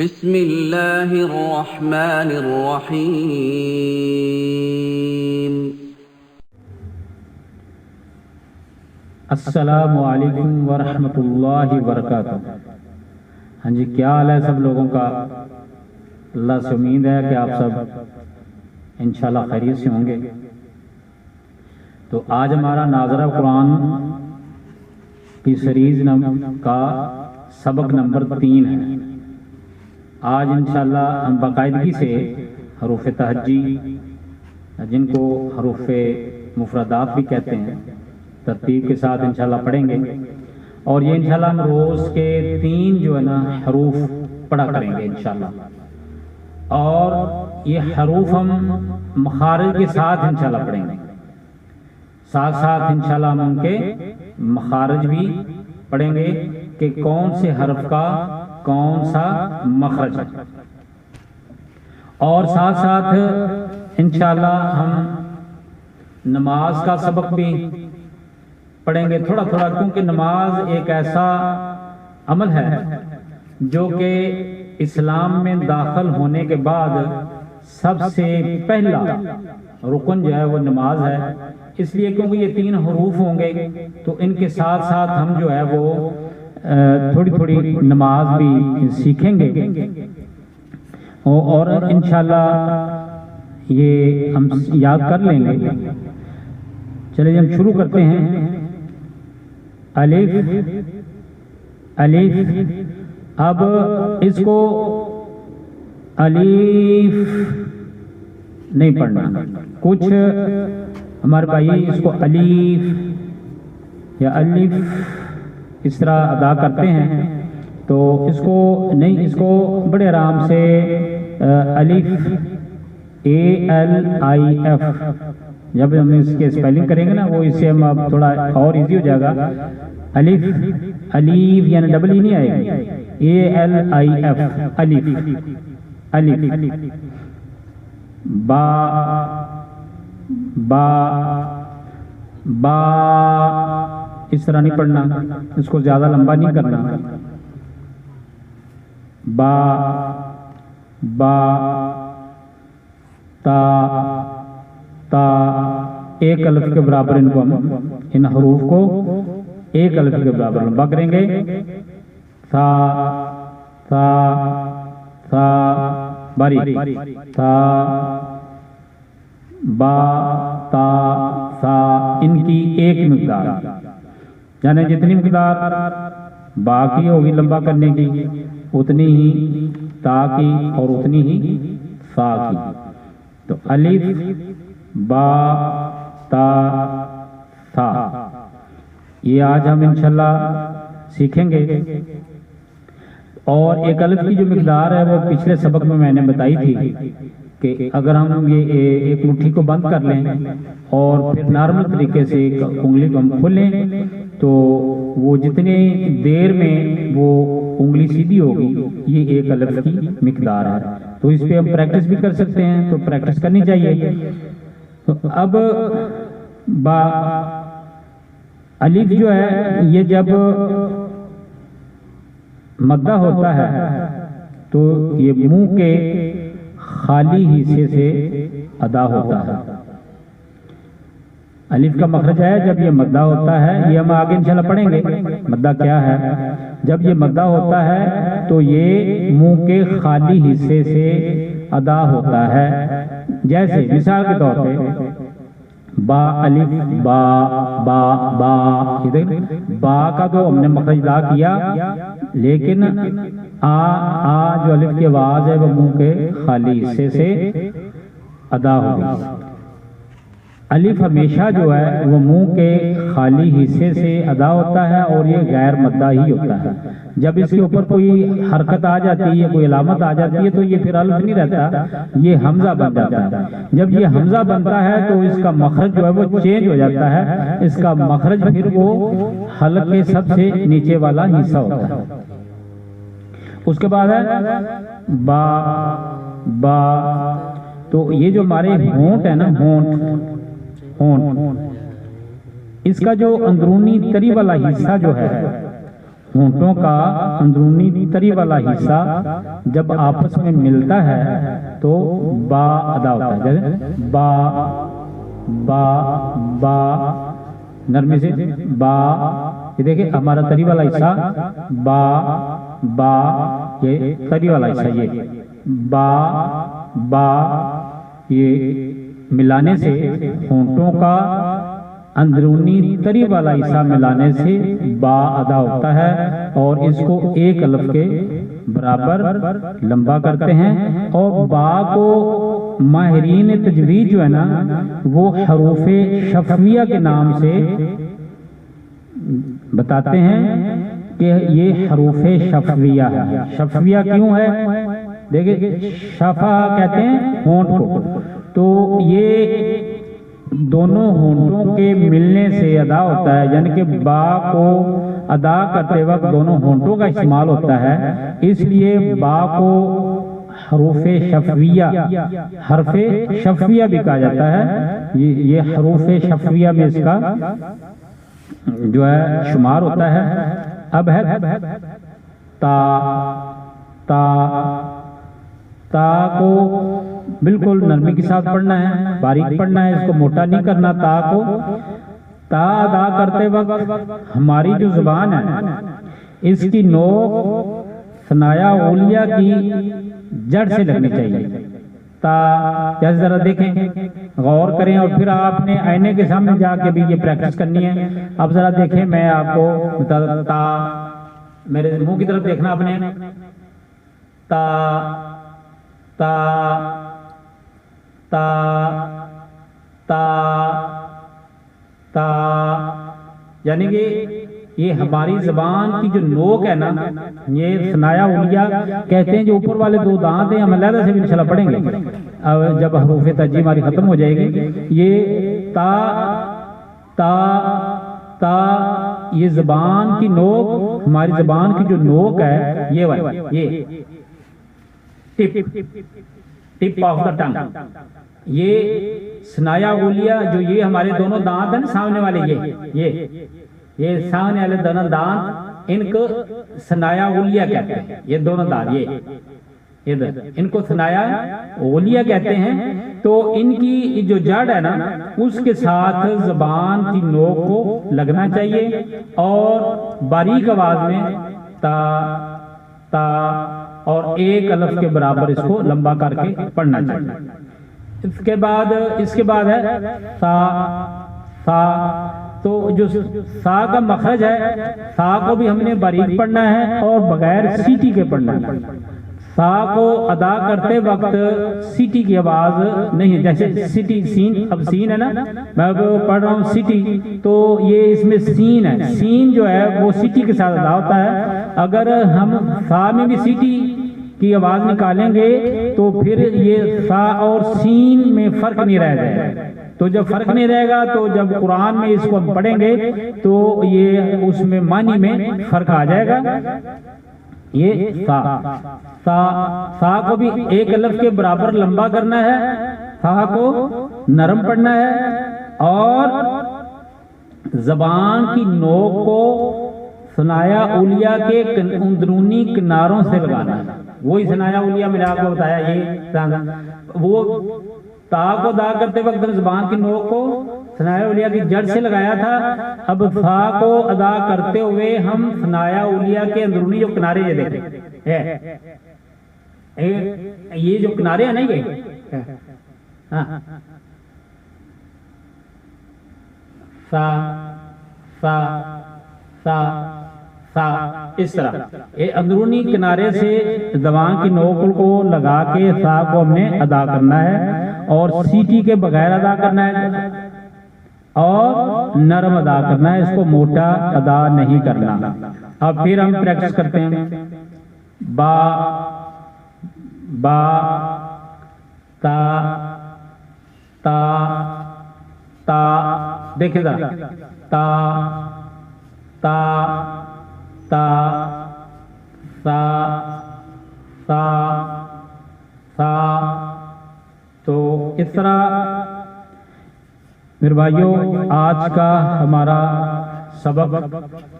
बिस्मिल्लाहिर्रहमानिर्रहीम। अस्सलामु अलैकुम वरहमतुल्लाहि वबरकातुहू। हाँ जी, क्या हाल है सब लोगों का। अल्लाह से उम्मीद है कि आप सब इंशाल्लाह खैरियत से होंगे। तो आज हमारा नाज़रा कुरान की सीरीज का सबक नंबर 3 है। आज इंशाल्लाह हम बाकायदगी से हरूफ तहज्जी, जिनको हरूफ मुफरदात भी कहते हैं, तरतीब के साथ इंशाल्लाह पढ़ेंगे। और ये इंशाल्लाह हम रोज़ के 3 जो है ना हरूफ पढ़ा करेंगे इंशाल्लाह। और ये हरूफ हम मखारिज के साथ इंशाल्लाह पढ़ेंगे, साथ साथ इंशाल्लाह हम उनके मखारिज भी पढ़ेंगे कि कौन से हर्फ का कौन सा मखरज है। और साथ साथ इंशाल्लाह हम नमाज का सबक भी पढ़ेंगे थोड़ा थोड़ा, क्योंकि नमाज एक ऐसा अमल है जो कि इस्लाम में दाखिल होने के बाद सबसे पहला रुकन जो है वो नमाज है। इसलिए क्योंकि ये 3 हरूफ होंगे तो इनके साथ साथ हम जो है वो थोड़ी थोड़ी नमाज भी सीखेंगे और इंशाल्लाह ये हम याद कर लेंगे। चलिए हम शुरू करते हैं। अलिफ अलिफ, अब इसको अलिफ नहीं पढ़ना। कुछ हमारे भाई इसको अलिफ या अलिफ इस तरह अदा करते हैं, तो इसको नहीं, इसको बड़े आराम से अलिफ ALIF, जब हम इसके स्पेलिंग करेंगे ना वो इससे हम अब थोड़ा और इजी हो जाएगा। अलिफ अलीफ यानी डबल ही नहीं आएगी, ALIF अलिफ अलिफ। बा बा बा इस तरह नहीं पढ़ना, इसको ज्यादा लंबा नहीं करना। बा बा ता ता, एक अलिफ के बराबर इनको हम इन हरूफ को एक अलिफ के बराबर लंबा करेंगे। सा सा सा बारी, सा बा ता सा, इनकी एक मिकदार, यानी जितनी मिकदार बा की होगी लंबा करने की उतनी ही ता की और उतनी ही सा की। तो अलिफ बा ता सा, ये आज हम इंशाल्लाह सीखेंगे। और एक अलिफ की जो मिकदार है वो पिछले सबक में मैंने बताई थी कि अगर हम ये एक मुट्ठी को बंद कर लें और फिर नॉर्मल तरीके से उंगली को हम खोलें तो वो जितनी देर में वो उंगली सीधी होगी ये एक अलिफ की मिकदार है। तो इस पे हम प्रैक्टिस भी कर सकते हैं, तो प्रैक्टिस करनी चाहिए। तो अब बा अलिफ जो है ये जब मद्दा होता है तो ये मुंह के खाली हिस्से से अदा होता है। अलिफ का मखरज है जब ये मद्दा होता है, ये हम आगे इंशाल्लाह पढ़ेंगे मद्दा क्या है। जब ये मद्दा होता है तो ये मुंह के खाली हिस्से से अदा होता है। जैसे मिसाल के तौर पे बा अलिफ बा बा बा, इधर बा का तो हमने मखरज अदा किया, लेकिन आ जो अलिफ की आवाज है वो मुंह के खाली हिस्से से अदा होगी। अलिफ हमेशा जो है वो मुंह के खाली हिस्से से अदा होता है और ये गैर मद्दा ही होता है। जब इसके ऊपर कोई हरकत आ जाती है, कोई अलामत आ जाती है तो ये फिर अलिफ नहीं रहता, ये हमजा बन जाता है। जब ये हमजा बनता है तो इसका मखरज जो है वो चेंज हो जाता है। इसका मखरज फिर वो हलक के सबसे नीचे वाला हिस्सा होता है। उसके बाद है बा बा, तो ये जो हमारे होंठ है ना, होंठ इसका जो अंदरूनी तरी वाला हिस्सा जो है होंठों का अंदरूनी तरी वाला हिस्सा जब आपस में मिलता है तो बा अदा होता है। जैसे बा बा बा, नरमी से बा, ये देखिए हमारा तरी वाला हिस्सा बा बा, ये तरी वाला हिस्सा ये बा बा, ये मिलाने से होंठों का अंदरूनी तरी वाला हिस्सा मिलाने से बा अदा होता है और इसको एक अलफ के बराबर लंबा करते हैं। और बा को माहिरीन तजवीज जो है ना वो हरूफे शफविया के नाम से बताते हैं कि ये हरूफे शफविया है। शफविया क्यों है? देखिए शफा कहते हैं होंठ को, तो ये दोनों होंठों के मिलने से अदा होता है, यानी कि बा को अदा करते वक्त दोनों होंठों का इस्तेमाल होता है, इसलिए बा को हरूफे शफविया, हरफे शफविया भी कहा जाता है। ये हरूफे शफविया में इसका जो है शुमार होता है। अब है ता, ता, ता को बिल्कुल नरमी के साथ पढ़ना है, बारीक पढ़ना है, इसको मोटा नहीं करना। ता को ता अदा करते वक्त हमारी जो जुबान है इसकी नोक सनाया ओलिया की जड़ से लगनी चाहिए। ता जैसे जरा देखें, गौर करें और फिर आपने आईने के सामने जाके भी ये प्रैक्टिस करनी है। अब जरा देखें, मैं आपको ता, मेरे मुंह की तरफ देखना आपने, ता ता ता ता ता, यानी कि ये हमारी जबान की जो नोक है ना, ये सनाया उलिया कहते हैं, जो ऊपर वाले दो दांत हैं, हम अलहदा से भी इंशाल्लाह पढ़ेंगे अब जब हरूफे तजी हमारी खत्म हो जाएगी। ये ता ता ता, ये जबान की नोक, हमारी जबान की जो नोक है ये वाली, ये टिप ऑफ द टंग, ये सनाया उलिया जो ये हमारे दोनों दांत है ना सामने वाले, ये सामने वाले दोनों दांत, इनको सनाया उलिया कहते हैं। ये दोनों दांत ये इनको सनाया उलिया कहते हैं। तो इनकी जो जड़ है ना उसके साथ जबान की नोक को लगना चाहिए और बारीक आवाज में ता ता और एक अलफ के बराबर इसको लंबा करके पढ़ना चाहिए। इसके बाद है सा, सा, तो जो सा का मखरज है, सा को भी हमने बारीक पढ़ना है और बगैर सीटी के पढ़ना है। सा को अदा करते वक्त सीटी की आवाज नहीं है, जैसे सीटी सीन, अब सीन है ना, मैं अब पढ़ रहा हूँ सीटी, तो ये इसमें सीन है, सीन जो है वो सीटी के साथ अदा होता है। अगर हम सा में भी सीटी की आवाज निकालेंगे तो फिर ये सा और सीन में फर्क नहीं रह जाएगा। तो जब फर्क नहीं रहेगा तो जब कुरान में इसको हम पढ़ेंगे तो ये उसमें मानी में फर्क आ जाएगा। ये सा, सा, सा को भी एक अलफ के बराबर लंबा करना है, सा को नरम पढ़ना है और जबान की नोक को सनाया उलिया के अंदरूनी किनारों से लगाना है। वही सनाया उलिया मैंने आपको बताया, ये वो ता को अदा करते वक्त जुबान की नोक को सनाया उलिया की जड़ से लगाया था। अब सा को अदा करते हुए हम सनाया उलिया के अंदरूनी जो किनारे ये देखें, ये जो किनारे है ना, ये सा सा सा सा, इस तरह ये अंदरूनी किनारे से जबान की नोक को लगा के सा को हमने अदा करना है और सीटी के बगैर अदा करना है और नरम अदा करना है, इसको मोटा अदा नहीं करना। अब फिर हम प्रैक्टिस करते हैं। बा बा ता ता ता, देखिए जरा, ता ता ता सा सा सा। तो इस तरह मेरे भाइयों आज का हमारा सबक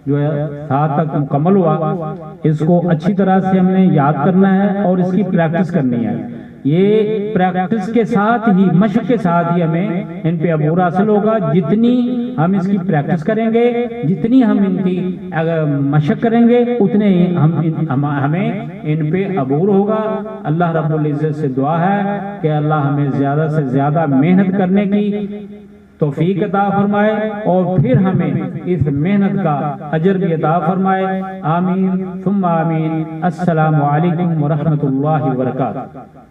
जो है 7 तक मुकम्मल हुआ। इसको अच्छी तरह से हमने याद करना है और इसकी प्रैक्टिस करनी है। ये प्रैक्टिस के साथ ही, मशक के साथ ही हमें इन पे अबूर हासिल होगा। जितनी हम इसकी प्रैक्टिस करेंगे, जितनी हम इनकी मशक करेंगे, उतने ही हमें इन पे अबूर होगा। अल्लाह रब्बुल इज्जत से दुआ है कि अल्लाह हमें ज्यादा से ज्यादा मेहनत करने की तौफीक अता फरमाए और फिर हमें इस मेहनत का अजर भी अता फरमाए। आमीन सुम्मा आमीन। अस्सलामु अलैकुम व रहमतुल्लाहि व बरकातुहू।